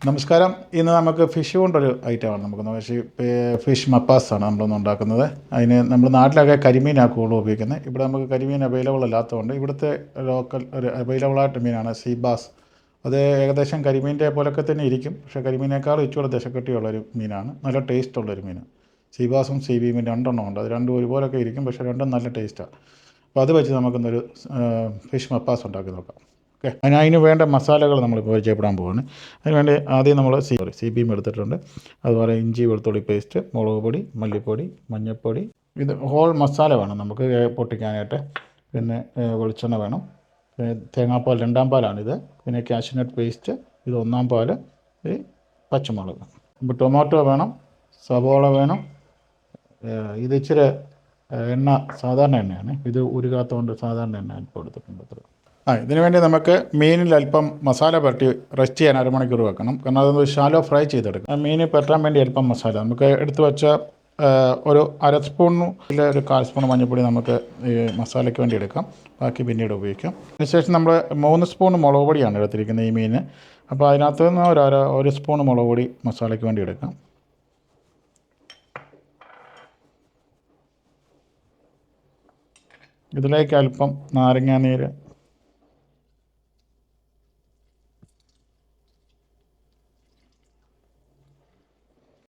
നമസ്കാരം. ഇന്ന് നമുക്ക് ഫിഷ് കൊണ്ടൊരു ഐറ്റമാണ് ഫിഷ് മപ്പാസാണ് നമ്മളൊന്ന് ഉണ്ടാക്കുന്നത്. അതിന് നമ്മൾ നാട്ടിലൊക്കെ കരിമീനാണ് കൂടുതൽ ഉപയോഗിക്കുന്നത്. ഇവിടെ നമുക്ക് കരിമീൻ അവൈലബിൾ അല്ലാത്തതുകൊണ്ട് ഇവിടുത്തെ ലോക്കൽ ഒരു അവൈലബിളായിട്ട് മീനാണ് സീ ബാസ്. അത് ഏകദേശം കരിമീൻ്റെ പോലൊക്കെ തന്നെ ഇരിക്കും, പക്ഷേ കരിമീനേക്കാൾ ഇച്ചിരി ദശക്കട്ടിയുള്ളൊരു മീനാണ്. നല്ല ടേസ്റ്റുള്ളൊരു മീൻ. സീ ബാസും സി ബീമും രണ്ടെണ്ണം ഉണ്ട്. അത് രണ്ടും ഒരുപോലൊക്കെ ഇരിക്കും, പക്ഷേ രണ്ടും നല്ല ടേസ്റ്റാണ്. അപ്പോൾ അത് വെച്ച് നമുക്കിന്നൊരു ഫിഷ് മപ്പാസ് ഉണ്ടാക്കി നോക്കാം. ഓക്കെ, അതിന് വേണ്ട മസാലകൾ നമ്മളിപ്പോൾ പരിചയപ്പെടാൻ പോവുകയാണ്. അതിനുവേണ്ടി ആദ്യം നമ്മൾ സി ബി എം എടുത്തിട്ടുണ്ട്. അതുപോലെ ഇഞ്ചി വെളുത്തുള്ളി പേസ്റ്റ്, മുളക് പൊടി, മല്ലിപ്പൊടി, മഞ്ഞൾപ്പൊടി. ഇത് ഹോൾ മസാല വേണം നമുക്ക് പൊട്ടിക്കാനായിട്ട്. പിന്നെ വെളിച്ചെണ്ണ വേണം. തേങ്ങാപ്പാൽ 2-ാം പാലാണിത്. പിന്നെ കാഷ്യൂനട്ട് പേസ്റ്റ്, ഇത് 1-ാം പാൽ. ഈ പച്ചമുളക്. ഇപ്പോൾ ടൊമാറ്റോ വേണം, സവോള വേണം. ഇത് ഇച്ചിരി എണ്ണ സാധാരണ എണ്ണയാണ്, ഇത് ഉരുകാത്തതുകൊണ്ട് സാധാരണ എണ്ണ ഇപ്പോൾ എടുത്തിട്ടുണ്ട്. അത്ര ഇതിനു വേണ്ടി നമുക്ക് മീനിൽ അല്പം മസാല പുരട്ടി റെസ്റ്റ് ചെയ്യാൻ അരമണിക്കൂർ വെക്കണം. കാരണം അതൊന്ന് ഷാലോ ഫ്രൈ ചെയ്തെടുക്കാം. മീൻ പുരട്ടാൻ വേണ്ടി അല്പം മസാല നമുക്ക് എടുത്തു വെച്ച ഒരു അര സ്പൂണിൽ ഒരു 1/4 സ്പൂൺ മഞ്ഞൾപ്പൊടി നമുക്ക് ഈ മസാലയ്ക്ക് വേണ്ടി എടുക്കാം. ബാക്കി പിന്നീട് ഉപയോഗിക്കാം. അതിനുശേഷം നമ്മൾ 3 സ്പൂൺ മുളക് പൊടിയാണ് എടുത്തിരിക്കുന്നത് ഈ മീന്. അപ്പോൾ അതിനകത്ത് നിന്ന് ഒരു സ്പൂൺ മുളക് പൊടി മസാലയ്ക്ക് വേണ്ടി എടുക്കാം. ഇതിലേക്ക് അല്പം നാരങ്ങാനീര്,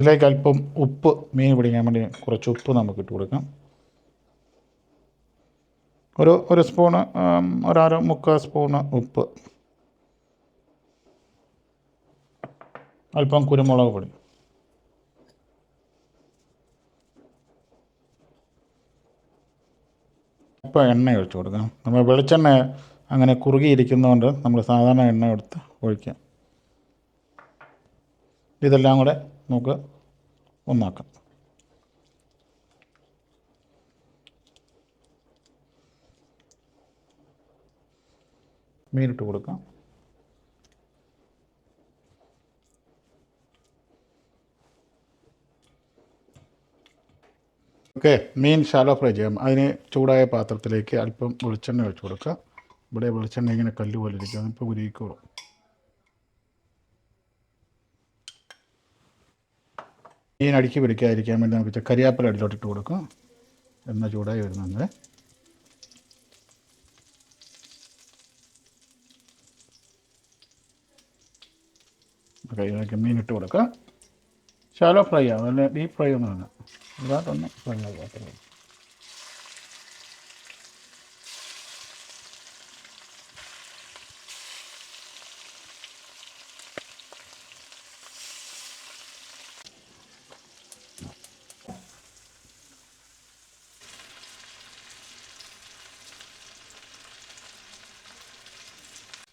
ഇതിലേക്ക് അല്പം ഉപ്പ്, മീൻ പിടിക്കാൻ വേണ്ടി കുറച്ച് ഉപ്പ് നമുക്ക് ഇട്ട് കൊടുക്കാം. ഒരു സ്പൂണ്, മുക്കാൽ സ്പൂണ് ഉപ്പ്. അല്പം കുരുമുളക് പൊടി. ഇപ്പോൾ എണ്ണ ഒഴിച്ച് കൊടുക്കാം. നമ്മൾ വെളിച്ചെണ്ണ അങ്ങനെ കുറുകിയിരിക്കുന്നതുകൊണ്ട് നമ്മൾ സാധാരണ എണ്ണ എടുത്ത് ഒഴിക്കാം. ഇതെല്ലാം കൂടെ നമുക്ക് ഒന്നാക്കാം. മീനിട്ട് കൊടുക്കാം. ഓക്കെ, മീൻ ഷാലോ ഫ്രൈ ചെയ്യാം. അതിന് ചൂടായ പാത്രത്തിലേക്ക് അല്പം വെളിച്ചെണ്ണ ഒഴിച്ച് കൊടുക്കുക. ഇവിടെ വെളിച്ചെണ്ണ ഇങ്ങനെ കല്ല് പോലെ ഇരിക്കും, അതിപ്പോൾ ഉരുകിക്കോളും. മീൻ അടുക്കി പിടിക്കാതിരിക്കാൻ വേണ്ടി നമുക്ക് കരിയാപ്പില അടിയിലോട്ടിട്ട് കൊടുക്കാം. എണ്ണ ചൂടായി വരുന്നുണ്ട്. ഓക്കെ, ഇതിലേക്ക് മീനിട്ട് കൊടുക്കുക. ഷാലോ ഫ്രൈ ആവും, അല്ലെ ഡീപ്പ് ഫ്രൈ ഒന്നും വേണ്ട, ഇതായിട്ടൊന്ന് ഫ്രൈ ആകാത്തത്.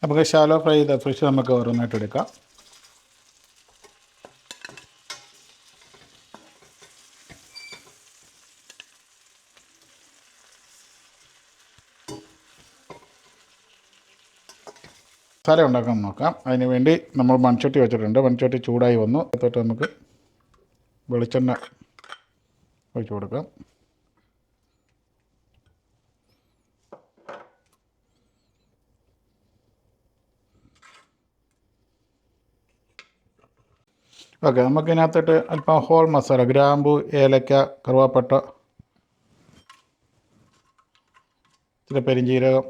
നമുക്ക് ഷാലോ ഫ്രൈ ചെയ്ത ഫിഷ് നമുക്ക് ഓരോന്നായിട്ട് എടുക്കാം. മസാല ഉണ്ടാക്കാൻ നോക്കാം. അതിന് വേണ്ടി നമ്മൾ മൺചട്ടി വെച്ചിട്ടുണ്ട്. മൺചട്ടി ചൂടായി വന്നു. തൊട്ട് നമുക്ക് വെളിച്ചെണ്ണ ഒഴിച്ച് കൊടുക്കാം. ഓക്കെ, നമുക്കിതിനകത്തിട്ട് അല്പം ഹോൾ മസാല, ഗ്രാമ്പു, ഏലക്ക, കറുവാപ്പട്ട, ഇച്ചിരി പെരിഞ്ജീരകം,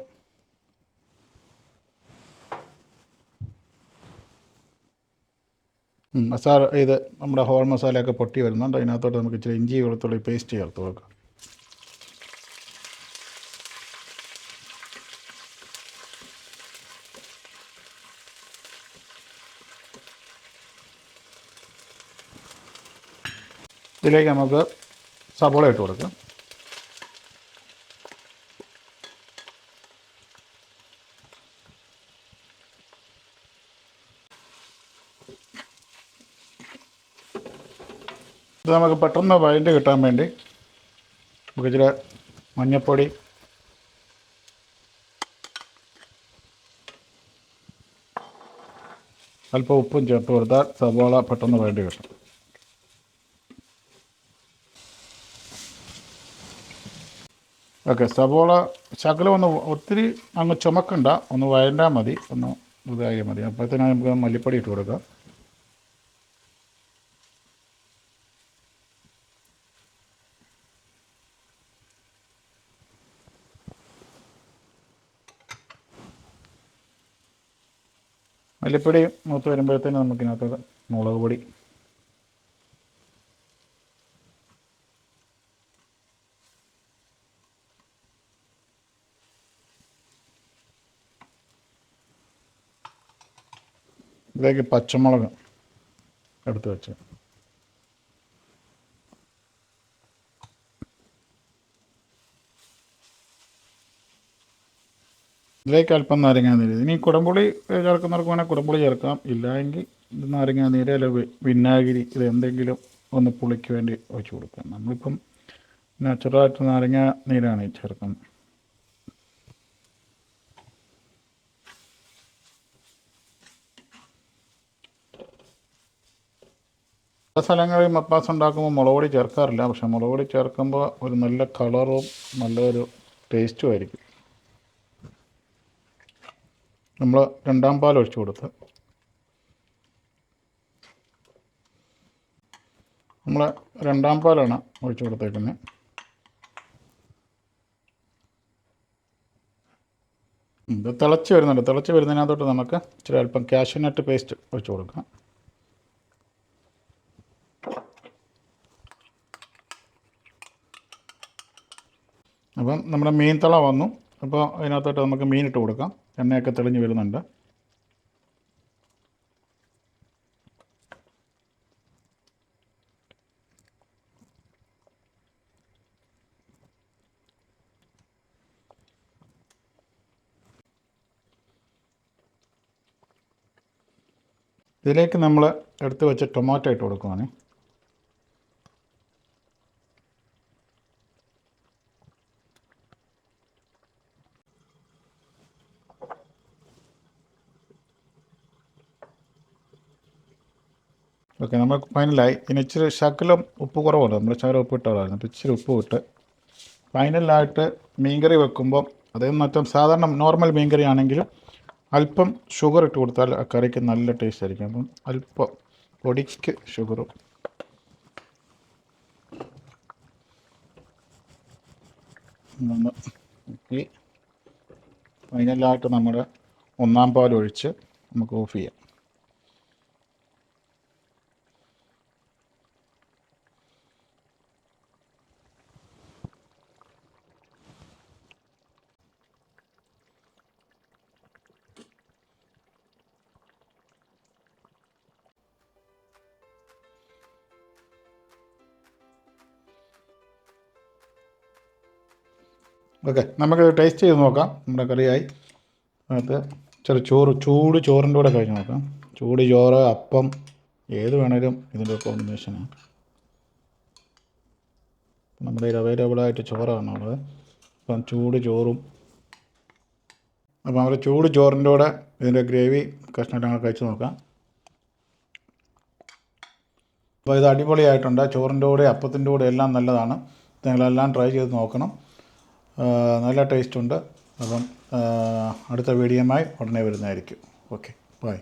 മസാല, ഇത് നമ്മുടെ ഹോൾ മസാലയൊക്കെ പൊട്ടി വരുന്നുണ്ട്. അതിനകത്തോട്ട് നമുക്ക് ഇച്ചിരി ഇഞ്ചി വെളുത്തുള്ളി പേസ്റ്റ് ചേർത്ത് കൊടുക്കാം. ഇതിലേക്ക് നമുക്ക് സവോള ഇട്ട് കൊടുക്കാം. ഇത് നമുക്ക് പെട്ടെന്ന് വഴണ്ട് കിട്ടാൻ വേണ്ടി നമുക്ക് ഇച്ചിരി മഞ്ഞൾപ്പൊടി, അല്പം ഉപ്പും ചേർത്ത് കൊടുത്താൽ സവോള പെട്ടെന്ന് വഴണ്ട് കിട്ടും. ഓക്കെ, സവോള ശകലം ഒന്ന് ഒത്തിരി അങ്ങ് ചുമക്കണ്ട, ഒന്ന് വഴണ്ടാൽ മതി, ഒന്ന് ഇതായാൽ മതി. അപ്പോഴത്തേനും നമുക്ക് മല്ലിപ്പൊടി ഇട്ട് കൊടുക്കാം. മല്ലിപ്പൊടി മൂത്ത് വരുമ്പോഴത്തേനും നമുക്കിനകത്ത് മുളക് പൊടി, ഇതിലേക്ക് പച്ചമുളക് എടുത്ത് വെച്ച്, ഇതിലേക്ക് അല്പം നാരങ്ങാനീര്. ഇനി കുടംപുളി ചേർക്കുന്നവർക്ക് വേണേൽ കുടംപുളി ചേർക്കാം, ഇല്ലെങ്കിൽ നാരങ്ങാനീര് അല്ലെങ്കിൽ വിനാഗിരി ഇത് എന്തെങ്കിലും ഒന്ന് പുളിക്ക് വേണ്ടി ഒഴിച്ച് കൊടുക്കാം. നമ്മളിപ്പം നാച്ചുറലായിട്ട് നാരങ്ങ നീരാണ് ഈ ചേർക്കുന്നത്. പല സ്ഥലങ്ങളിൽ മപ്പാസ് ഉണ്ടാക്കുമ്പോൾ മുളക് പൊടി ചേർക്കാറില്ല, പക്ഷേ മുളക് പൊടി ചേർക്കുമ്പോൾ ഒരു നല്ല കളറും നല്ലൊരു ടേസ്റ്റും ആയിരിക്കും. നമ്മൾ രണ്ടാം പാൽ ഒഴിച്ച് കൊടുത്ത്, നമ്മൾ രണ്ടാം പാലാണ് ഒഴിച്ച് കൊടുത്തേക്കുന്നത്. ഇത് തിളച്ച് വരുന്നുണ്ട്. തിളച്ച് വരുന്നതിനകത്തോട്ട് നമുക്ക് ഇച്ചിരി അല്പം കാഷ്യൂനട്ട് പേസ്റ്റ് ഒഴിച്ച് കൊടുക്കാം. അപ്പം നമ്മുടെ മീൻ തള വന്നു. അപ്പോൾ അതിനകത്തോട്ട് നമുക്ക് മീനിട്ട് കൊടുക്കാം. എണ്ണയൊക്കെ തെളിഞ്ഞ് വരുന്നുണ്ട്. ഇതിലേക്ക് നമ്മൾ എടുത്ത് വെച്ച് ടൊമാറ്റോ ഇട്ട് കൊടുക്കുവാണ്. ഓക്കെ, നമ്മൾ ഫൈനലായി. ഇനി ഇച്ചിരി ശകലം ഉപ്പ് കുറവുണ്ട്, നമ്മൾ ശകലം ഉപ്പ് ഇട്ടതായിരുന്നു. അപ്പോൾ ഇച്ചിരി ഉപ്പ് ഇട്ട് ഫൈനലായിട്ട് മീൻകറി വെക്കുമ്പം അതേ മറ്റും സാധാരണ നോർമൽ മീൻകറി ആണെങ്കിലും അല്പം ഷുഗർ ഇട്ട് കൊടുത്താൽ ആ കറിക്ക് നല്ല ടേസ്റ്റ് ആയിരിക്കും. അപ്പം അല്പം പൊടിക്ക് ഷുഗറും ഈ ഫൈനലായിട്ട് നമ്മുടെ ഒന്നാം പാൽ ഒഴിച്ച് നമുക്ക് ഓഫ് ചെയ്യാം. ഓക്കെ, നമുക്ക് ടേസ്റ്റ് ചെയ്ത് നോക്കാം. നമ്മുടെ കറിയായി. അത് ചെറു ചൂട് ചോറിൻ്റെ കൂടെ കഴിഞ്ഞ് നോക്കാം. ചൂട് ചോറ്, അപ്പം, ഏത് വേണേലും ഇതിൻ്റെ കോമ്പിനേഷനാണ്. നമ്മുടെ കയ്യിൽ അവൈലബിളായിട്ട് ചോറാണുള്ളത്. അപ്പം ചൂട് ചോറും, അപ്പം നമ്മൾ ചൂട് ചോറിൻ്റെ കൂടെ ഇതിൻ്റെ ഗ്രേവി കഷ്ണമെല്ലാം കഴിച്ച് നോക്കാം. അപ്പോൾ ഇത് അടിപൊളിയായിട്ടുണ്ട്. ചോറിൻ്റെ കൂടെ, അപ്പത്തിൻ്റെ കൂടെ എല്ലാം നല്ലതാണ്. നിങ്ങളെല്ലാം ട്രൈ ചെയ്ത് നോക്കണം. നല്ല ടേസ്റ്റുണ്ട്. അപ്പം അടുത്ത വീഡിയോയുമായി ഉടനെ വരുന്നതായിരിക്കും. Okay, by.